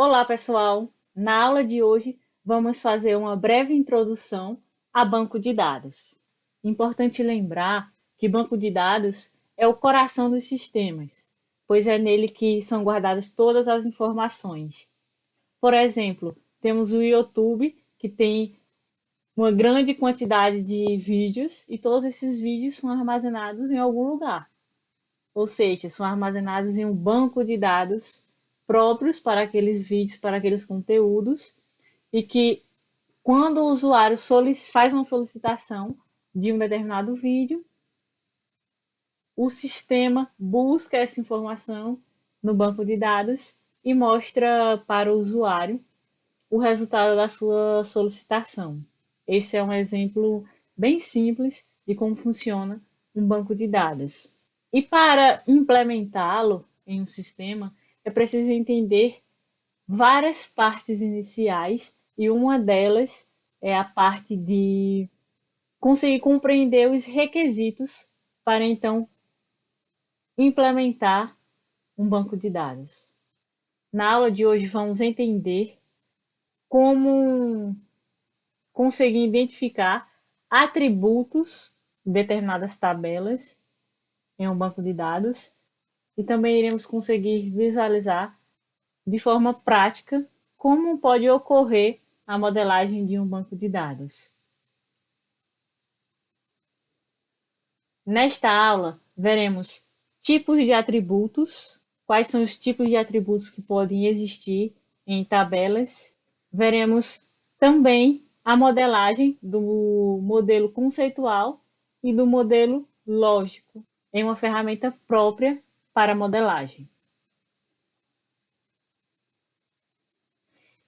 Olá, pessoal! Na aula de hoje, vamos fazer uma breve introdução a banco de dados. Importante lembrar que banco de dados é o coração dos sistemas, pois é nele que são guardadas todas as informações. Por exemplo, temos o YouTube, que tem uma grande quantidade de vídeos e todos esses vídeos são armazenados em algum lugar, ou seja, são armazenados em um banco de dados próprios para aqueles vídeos, para aqueles conteúdos, e que quando o usuário faz uma solicitação de um determinado vídeo, o sistema busca essa informação no banco de dados e mostra para o usuário o resultado da sua solicitação. Esse é um exemplo bem simples de como funciona um banco de dados. E para implementá-lo em um sistema, é preciso entender várias partes iniciais e uma delas é a parte de conseguir compreender os requisitos para então implementar um banco de dados. Na aula de hoje vamos entender como conseguir identificar atributos de determinadas tabelas em um banco de dados e também iremos conseguir visualizar de forma prática como pode ocorrer a modelagem de um banco de dados. Nesta aula, veremos tipos de atributos, quais são os tipos de atributos que podem existir em tabelas. Veremos também a modelagem do modelo conceitual e do modelo lógico em uma ferramenta própria para modelagem.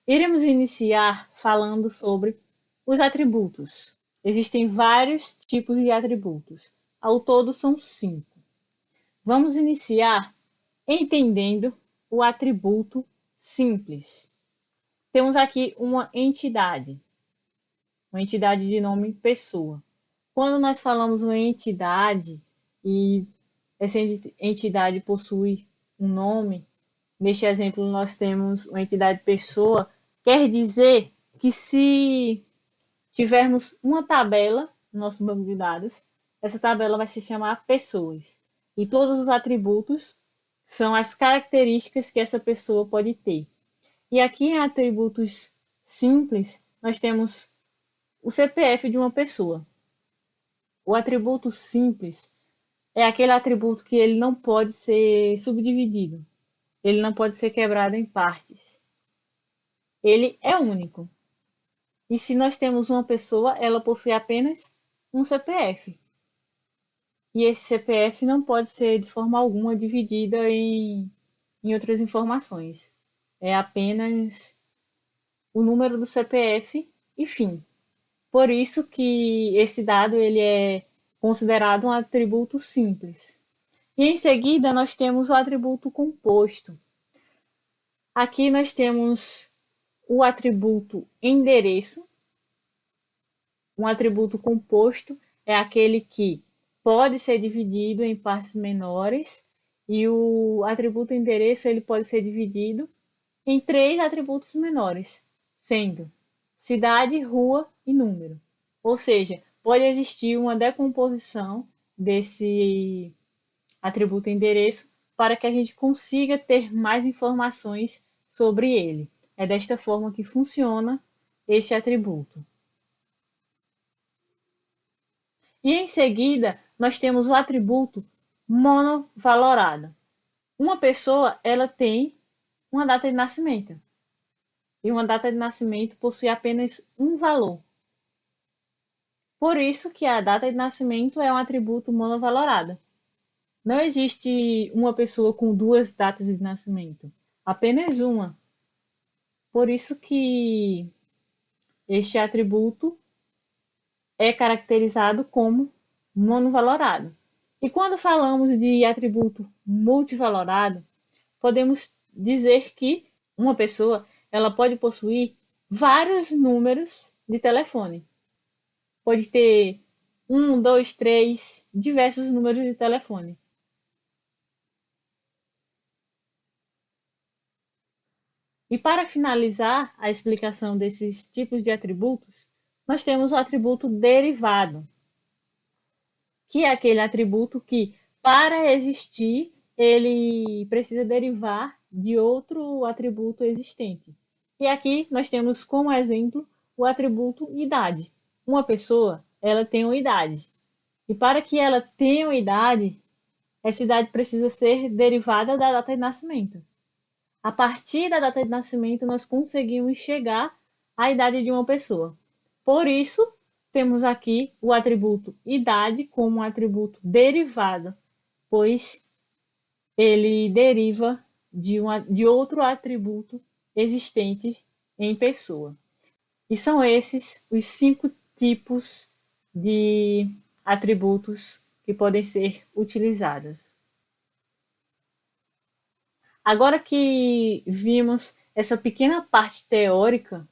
Iremos iniciar falando sobre os atributos. Existem vários tipos de atributos. Ao todo são 5. Vamos iniciar entendendo o atributo simples. Temos aqui uma entidade de nome pessoa. Quando nós falamos uma entidade e essa entidade possui um nome, neste exemplo nós temos uma entidade pessoa, quer dizer que se tivermos uma tabela no nosso banco de dados, essa tabela vai se chamar pessoas. E todos os atributos são as características que essa pessoa pode ter. E aqui em atributos simples, nós temos o CPF de uma pessoa. O atributo simples é aquele atributo que ele não pode ser subdividido. Ele não pode ser quebrado em partes. Ele é único. E se nós temos uma pessoa, ela possui apenas um CPF. E esse CPF não pode ser de forma alguma dividida em outras informações. É apenas o número do CPF e fim. Por isso que esse dado ele é considerado um atributo simples. E em seguida nós temos o atributo composto. Aqui nós temos o atributo endereço. Um atributo composto é aquele que pode ser dividido em partes menores e o atributo endereço ele pode ser dividido em 3 atributos menores, sendo cidade, rua e número. Ou seja, pode existir uma decomposição desse atributo endereço para que a gente consiga ter mais informações sobre ele. É desta forma que funciona este atributo. E em seguida, nós temos o atributo monovalorado. Uma pessoa, ela tem uma data de nascimento. E uma data de nascimento possui apenas um valor. Por isso que a data de nascimento é um atributo monovalorado. Não existe uma pessoa com 2 datas de nascimento, apenas uma. Por isso que este atributo é caracterizado como monovalorado. E quando falamos de atributo multivalorado, podemos dizer que uma pessoa ela pode possuir vários números de telefone. Pode ter 1, 2, 3, diversos números de telefone. E para finalizar a explicação desses tipos de atributos, nós temos o atributo derivado, que é aquele atributo que, para existir, ele precisa derivar de outro atributo existente. E aqui nós temos como exemplo o atributo idade. Uma pessoa, ela tem uma idade. E para que ela tenha uma idade, essa idade precisa ser derivada da data de nascimento. A partir da data de nascimento, nós conseguimos chegar à idade de uma pessoa. Por isso, temos aqui o atributo idade como um atributo derivado, pois ele deriva de outro atributo existente em pessoa. E são esses os 5 tipos de atributos que podem ser utilizados. Agora que vimos essa pequena parte teórica,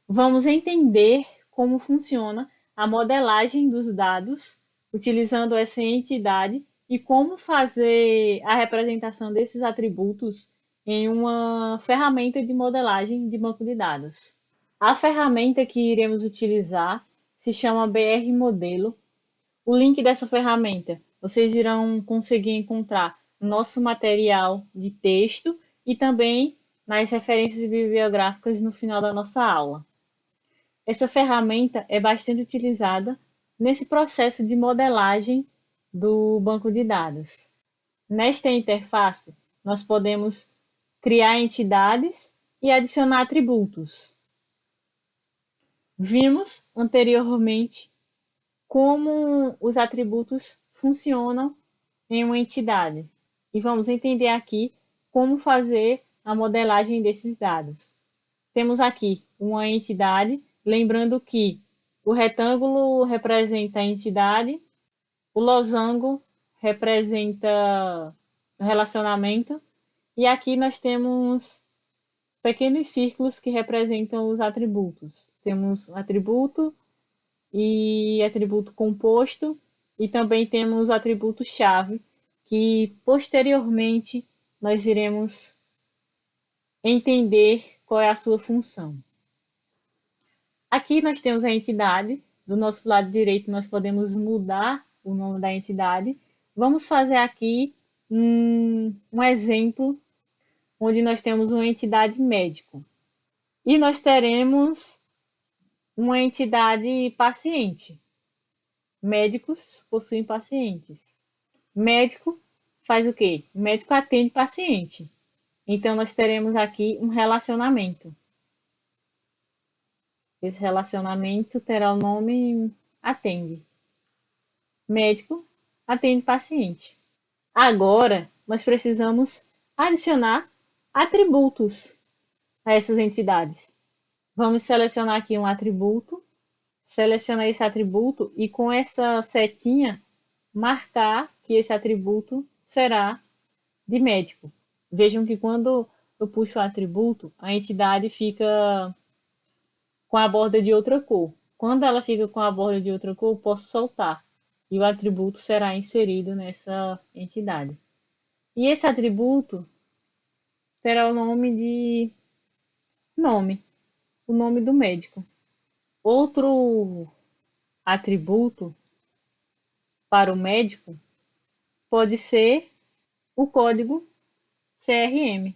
vamos entender como funciona a modelagem dos dados utilizando essa entidade e como fazer a representação desses atributos em uma ferramenta de modelagem de banco de dados. A ferramenta que iremos utilizar se chama BR Modelo. O link dessa ferramenta vocês irão conseguir encontrar no nosso material de texto e também nas referências bibliográficas no final da nossa aula. Essa ferramenta é bastante utilizada nesse processo de modelagem do banco de dados. Nesta interface, nós podemos criar entidades e adicionar atributos. Vimos anteriormente como os atributos funcionam em uma entidade. E vamos entender aqui como fazer a modelagem desses dados. Temos aqui uma entidade, lembrando que o retângulo representa a entidade, o losango representa o relacionamento, e aqui nós temos pequenos círculos que representam os atributos. Temos atributo e atributo composto, e também temos o atributo-chave, que posteriormente nós iremos entender qual é a sua função. Aqui nós temos a entidade, do nosso lado direito nós podemos mudar o nome da entidade. Vamos fazer aqui um exemplo onde nós temos uma entidade médico. E nós teremos uma entidade paciente. Médicos possuem pacientes. Médico faz o quê? O médico atende paciente. Então, nós teremos aqui um relacionamento. Esse relacionamento terá o nome atende. Médico atende paciente. Agora, nós precisamos adicionar atributos a essas entidades. Vamos selecionar aqui um atributo, selecionar esse atributo e com essa setinha marcar que esse atributo será de médico. Vejam que quando eu puxo o atributo, a entidade fica com a borda de outra cor. Quando ela fica com a borda de outra cor, eu posso soltar e o atributo será inserido nessa entidade. E esse atributo terá o nome de nome, o nome do médico. Outro atributo para o médico pode ser o código CRM.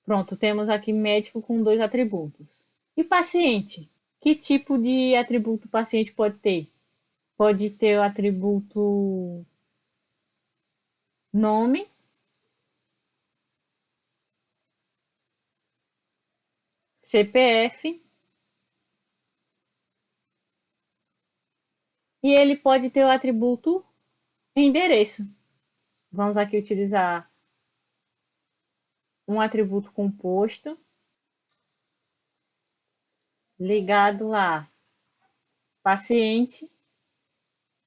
Pronto, temos aqui médico com 2 atributos. E paciente? Que tipo de atributo o paciente pode ter? Pode ter o atributo nome, CPF, e ele pode ter o atributo endereço. Vamos aqui utilizar um atributo composto ligado a paciente,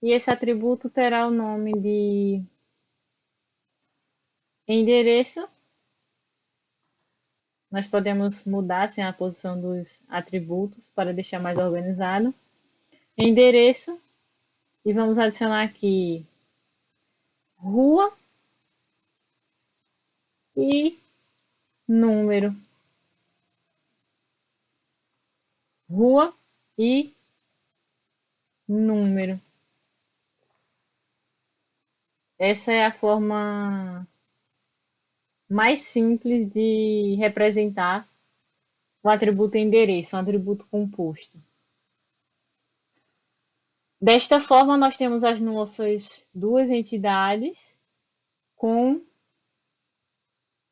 e esse atributo terá o nome de endereço. Nós podemos mudar assim, a posição dos atributos para deixar mais organizado. Endereço, e vamos adicionar aqui rua e número. Rua e número. Essa é a forma mais simples de representar o atributo endereço, um atributo composto. Desta forma, nós temos as nossas duas entidades com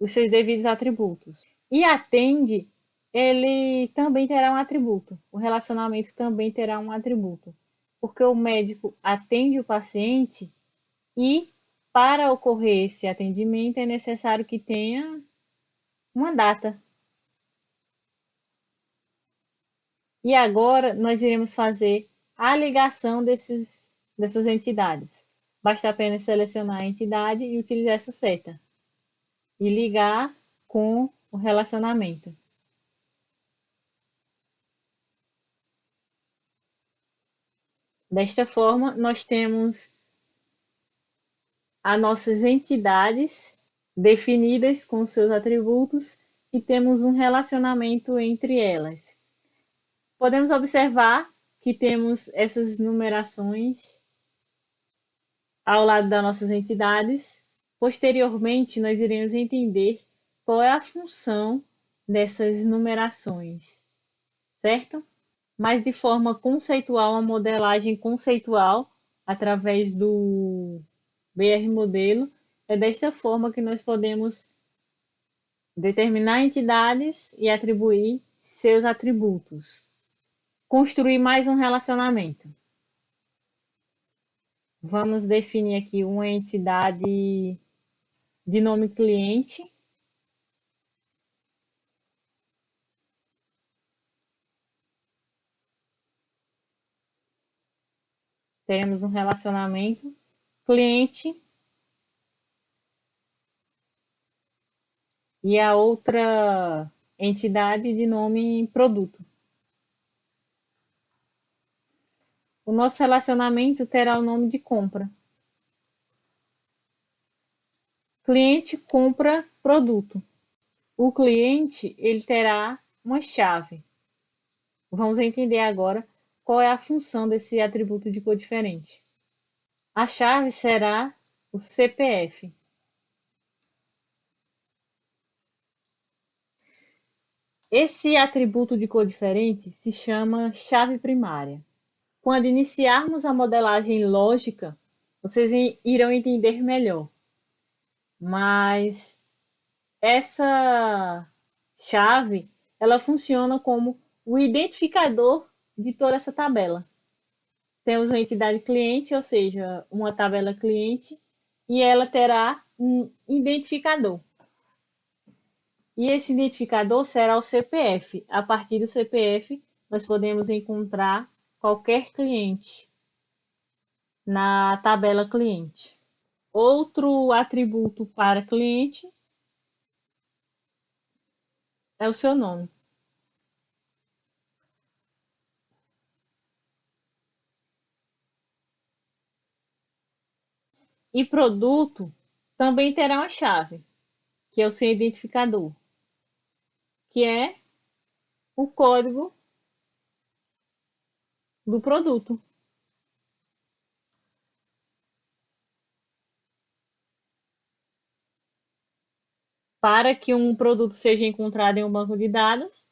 os seus devidos atributos. E atende, ele também terá um atributo. O relacionamento também terá um atributo. Porque o médico atende o paciente e, para ocorrer esse atendimento, é necessário que tenha uma data. E agora nós iremos fazer a ligação dessas entidades. Basta apenas selecionar a entidade e utilizar essa seta. E ligar com o relacionamento. Desta forma, nós temos as nossas entidades definidas com seus atributos e temos um relacionamento entre elas. Podemos observar que temos essas numerações ao lado das nossas entidades. Posteriormente, nós iremos entender qual é a função dessas numerações, certo? Mas de forma conceitual, uma modelagem conceitual através do BR modelo, é desta forma que nós podemos determinar entidades e atribuir seus atributos. Construir mais um relacionamento. Vamos definir aqui uma entidade de nome cliente. Teremos um relacionamento cliente e a outra entidade de nome produto. O nosso relacionamento terá o nome de compra. Cliente compra produto. O cliente ele terá uma chave. Vamos entender agora qual é a função desse atributo de cor diferente. A chave será o CPF. Esse atributo de cor diferente se chama chave primária. Quando iniciarmos a modelagem lógica, vocês irão entender melhor. Mas essa chave, ela funciona como o identificador de toda essa tabela. Temos uma entidade cliente, ou seja, uma tabela cliente, e ela terá um identificador. E esse identificador será o CPF. A partir do CPF, nós podemos encontrar qualquer cliente na tabela cliente. Outro atributo para cliente é o seu nome. E produto também terá uma chave, que é o seu identificador, que é o código do produto. Para que um produto seja encontrado em um banco de dados,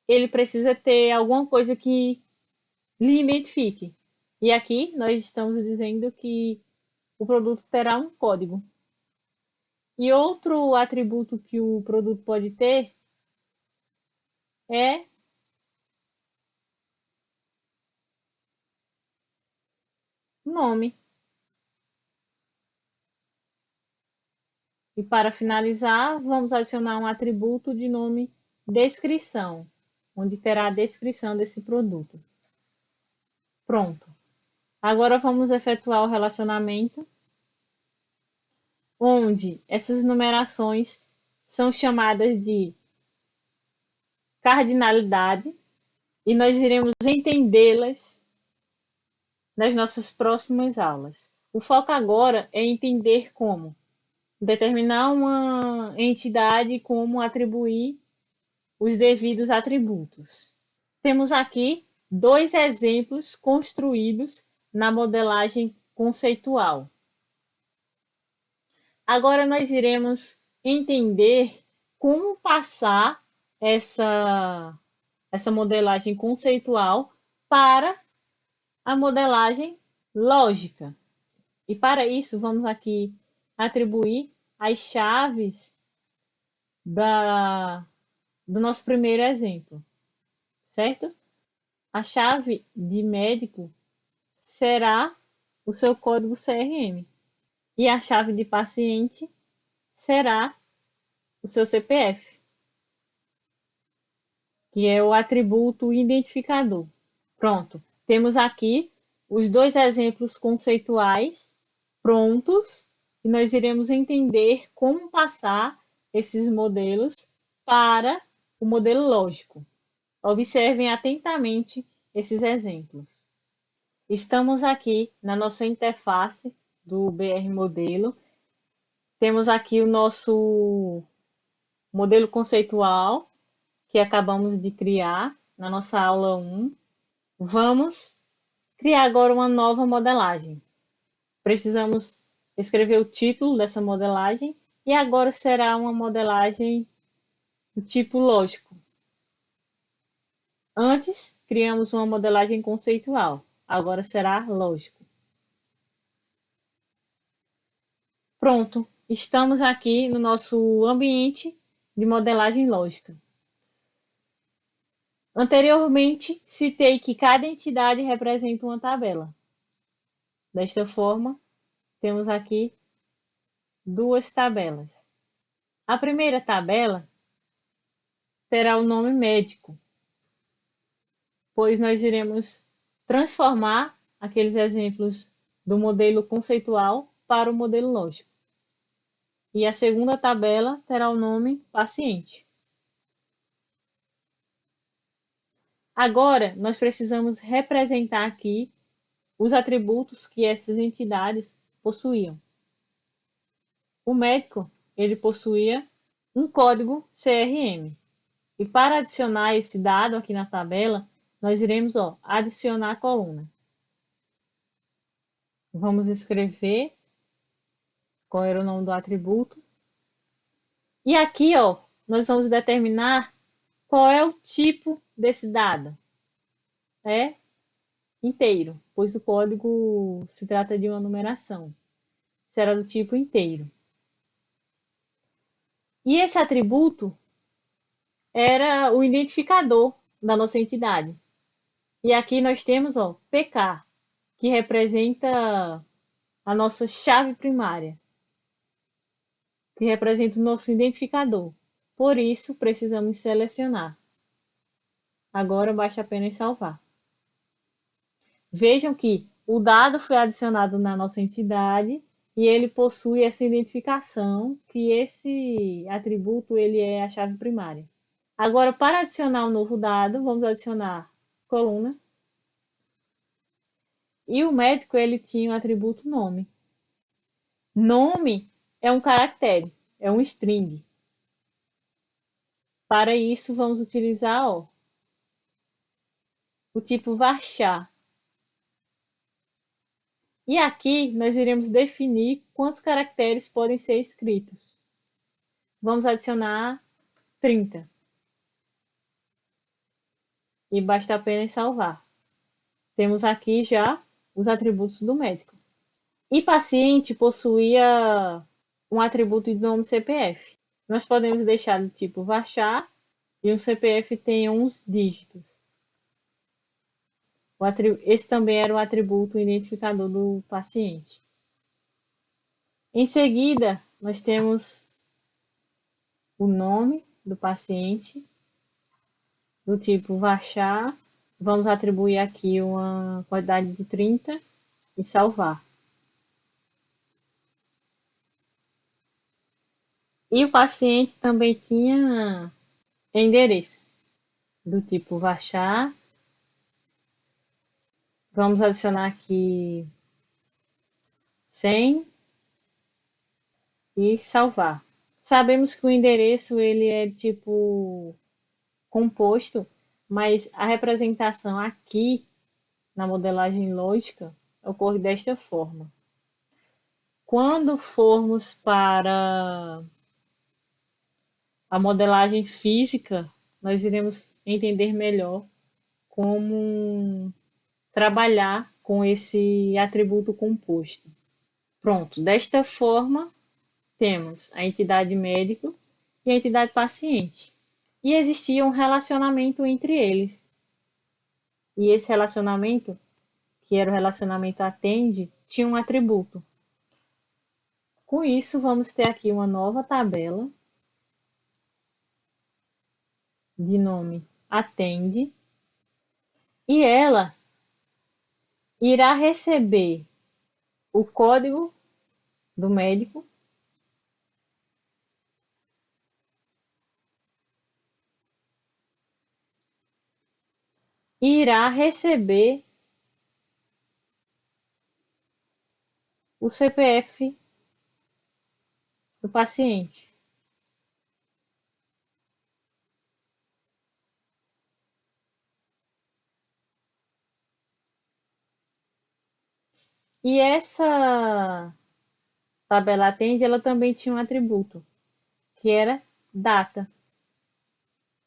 ele precisa ter alguma coisa que lhe identifique. E aqui nós estamos dizendo que o produto terá um código. E outro atributo que o produto pode ter é nome. E para finalizar, vamos adicionar um atributo de nome descrição, onde terá a descrição desse produto. Pronto. Agora vamos efetuar o relacionamento, onde essas numerações são chamadas de cardinalidade e nós iremos entendê-las nas nossas próximas aulas. O foco agora é entender como determinar uma entidade e como atribuir os devidos atributos. Temos aqui dois exemplos construídos na modelagem conceitual. Agora nós iremos entender como passar essa modelagem conceitual para a modelagem lógica. E para isso, vamos aqui atribuir as chaves do nosso primeiro exemplo, certo? A chave de médico será o seu código CRM e a chave de paciente será o seu CPF, que é o atributo identificador. Pronto, temos aqui os dois exemplos conceituais prontos e nós iremos entender como passar esses modelos para o modelo lógico. Observem atentamente esses exemplos. Estamos aqui na nossa interface do BR Modelo. Temos aqui o nosso modelo conceitual que acabamos de criar na nossa aula 1. Vamos criar agora uma nova modelagem. Precisamos escrever o título dessa modelagem e agora será uma modelagem do tipo lógico. Antes, criamos uma modelagem conceitual, agora será lógico. Pronto, estamos aqui no nosso ambiente de modelagem lógica. Anteriormente, citei que cada entidade representa uma tabela. Desta forma, temos aqui duas tabelas. A primeira tabela terá o nome médico, pois nós iremos transformar aqueles exemplos do modelo conceitual para o modelo lógico. E a segunda tabela terá o nome paciente. Agora, nós precisamos representar aqui os atributos que essas entidades possuíam. O médico, ele possuía um código CRM. E para adicionar esse dado aqui na tabela, nós iremos adicionar a coluna. Vamos escrever qual era o nome do atributo. E aqui, nós vamos determinar qual é o tipo desse dado. É inteiro, pois o código se trata de uma numeração. Será do tipo inteiro. E esse atributo era o identificador da nossa entidade. E aqui nós temos PK, que representa a nossa chave primária, que representa o nosso identificador. Por isso, precisamos selecionar. Agora basta apenas salvar. Vejam que o dado foi adicionado na nossa entidade e ele possui essa identificação, que esse atributo ele é a chave primária. Agora, para adicionar um novo dado, vamos adicionar coluna. E o médico ele tinha o atributo nome. Nome é um caractere, é um string. Para isso, vamos utilizar o tipo varchar. E aqui nós iremos definir quantos caracteres podem ser escritos. Vamos adicionar 30. E basta apenas salvar. Temos aqui já os atributos do médico. E paciente possuía um atributo de nome CPF. Nós podemos deixar do tipo varchar e um CPF tem 11 dígitos. Esse também era o atributo identificador do paciente. Em seguida, nós temos o nome do paciente, do tipo varchar. Vamos atribuir aqui uma quantidade de 30 e salvar. E o paciente também tinha endereço, do tipo varchar. Vamos adicionar aqui sem e salvar. Sabemos que o endereço ele é tipo composto, mas a representação aqui na modelagem lógica ocorre desta forma. Quando formos para a modelagem física, nós iremos entender melhor como trabalhar com esse atributo composto. Pronto, desta forma, temos a entidade médico e a entidade paciente. E existia um relacionamento entre eles. E esse relacionamento, que era o relacionamento atende, tinha um atributo. Com isso, vamos ter aqui uma nova tabela de nome atende e ela irá receber o código do médico e irá receber o CPF do paciente. E essa tabela atende, ela também tinha um atributo, que era data,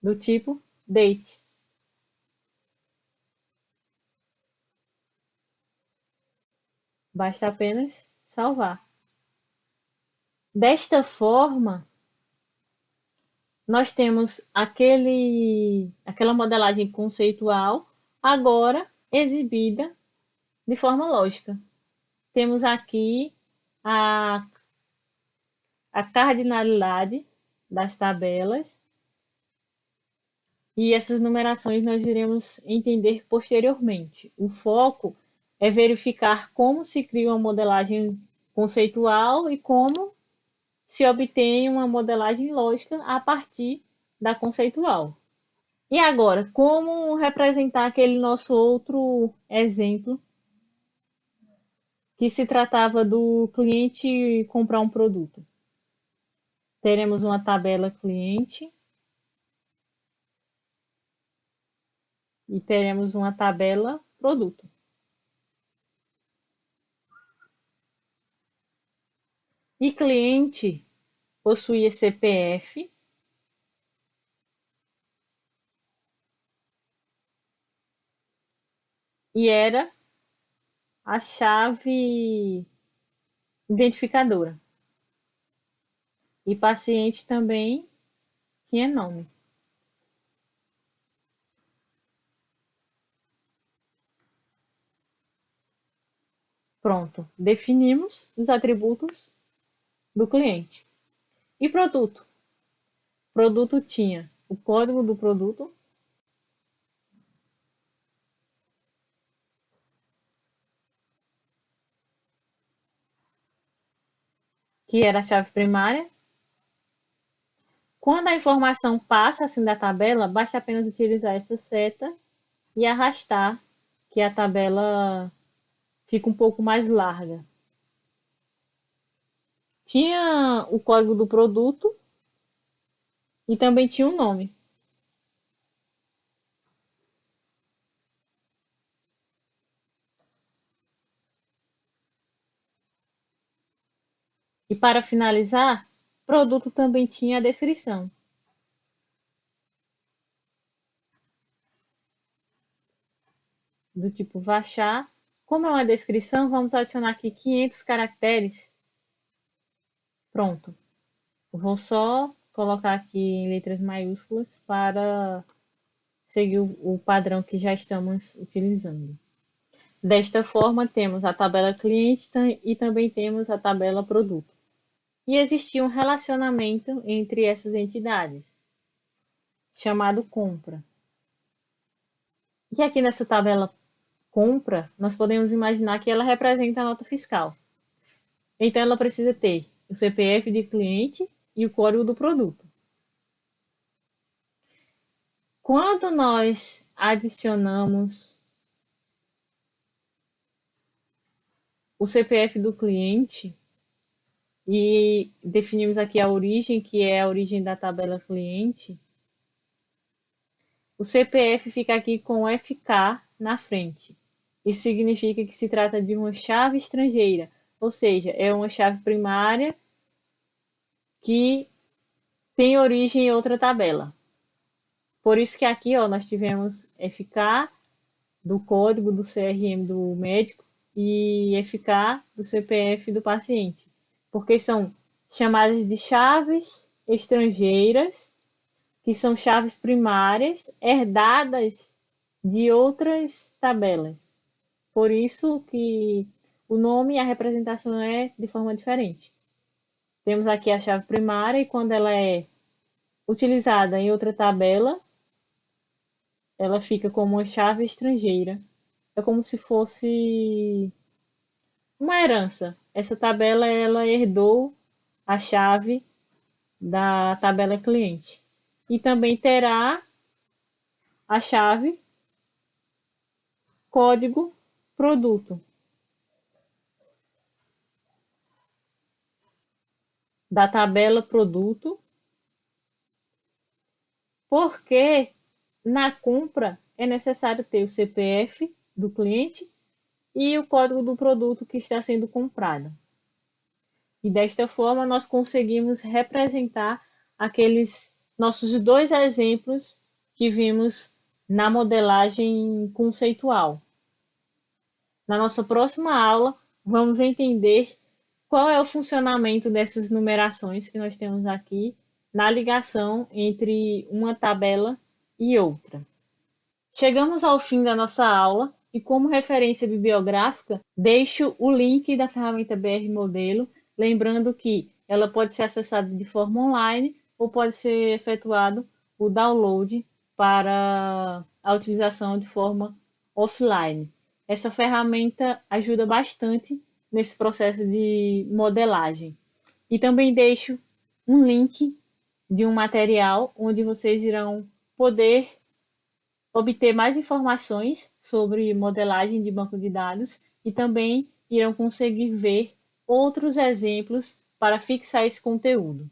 do tipo date. Basta apenas salvar. Desta forma, nós temos aquela modelagem conceitual agora exibida de forma lógica. Temos aqui a, a cardinalidade das tabelas e essas numerações nós iremos entender posteriormente. O foco é verificar como se cria uma modelagem conceitual e como se obtém uma modelagem lógica a partir da conceitual. E agora, como representar aquele nosso outro exemplo que se tratava do cliente comprar um produto? Teremos uma tabela cliente e teremos uma tabela produto. E cliente possuía CPF e era a chave identificadora. E paciente também tinha nome. Pronto, definimos os atributos do cliente. E produto? Produto tinha o código do produto, que era a chave primária. Quando a informação passa assim da tabela, basta apenas utilizar essa seta e arrastar, que a tabela fica um pouco mais larga. Tinha o código do produto e também tinha um nome. E para finalizar, o produto também tinha a descrição, do tipo Vachar. Como é uma descrição, vamos adicionar aqui 500 caracteres. Pronto. Vou só colocar aqui em letras maiúsculas para seguir o padrão que já estamos utilizando. Desta forma, temos a tabela cliente e também temos a tabela produto. E existia um relacionamento entre essas entidades, chamado compra. E aqui nessa tabela compra, nós podemos imaginar que ela representa a nota fiscal. Então, ela precisa ter o CPF de cliente e o código do produto. Quando nós adicionamos o CPF do cliente e definimos aqui a origem, que é a origem da tabela cliente, o CPF fica aqui com FK na frente. Isso significa que se trata de uma chave estrangeira, ou seja, é uma chave primária que tem origem em outra tabela. Por isso que aqui ó, nós tivemos FK do código do CRM do médico e FK do CPF do paciente, porque são chamadas de chaves estrangeiras, que são chaves primárias herdadas de outras tabelas. Por isso que o nome e a representação é de forma diferente. Temos aqui a chave primária e quando ela é utilizada em outra tabela, ela fica como uma chave estrangeira. É como se fosse uma herança. Essa tabela ela herdou a chave da tabela cliente. E também terá a chave código produto da tabela produto, porque na compra é necessário ter o CPF do cliente e o código do produto que está sendo comprado. E desta forma nós conseguimos representar aqueles nossos dois exemplos que vimos na modelagem conceitual. Na nossa próxima aula, vamos entender qual é o funcionamento dessas numerações que nós temos aqui na ligação entre uma tabela e outra. Chegamos ao fim da nossa aula e, como referência bibliográfica, deixo o link da ferramenta BR Modelo, lembrando que ela pode ser acessada de forma online ou pode ser efetuado o download para a utilização de forma offline. Essa ferramenta ajuda bastante nesse processo de modelagem. E também deixo um link de um material onde vocês irão poder obter mais informações sobre modelagem de banco de dados e também irão conseguir ver outros exemplos para fixar esse conteúdo.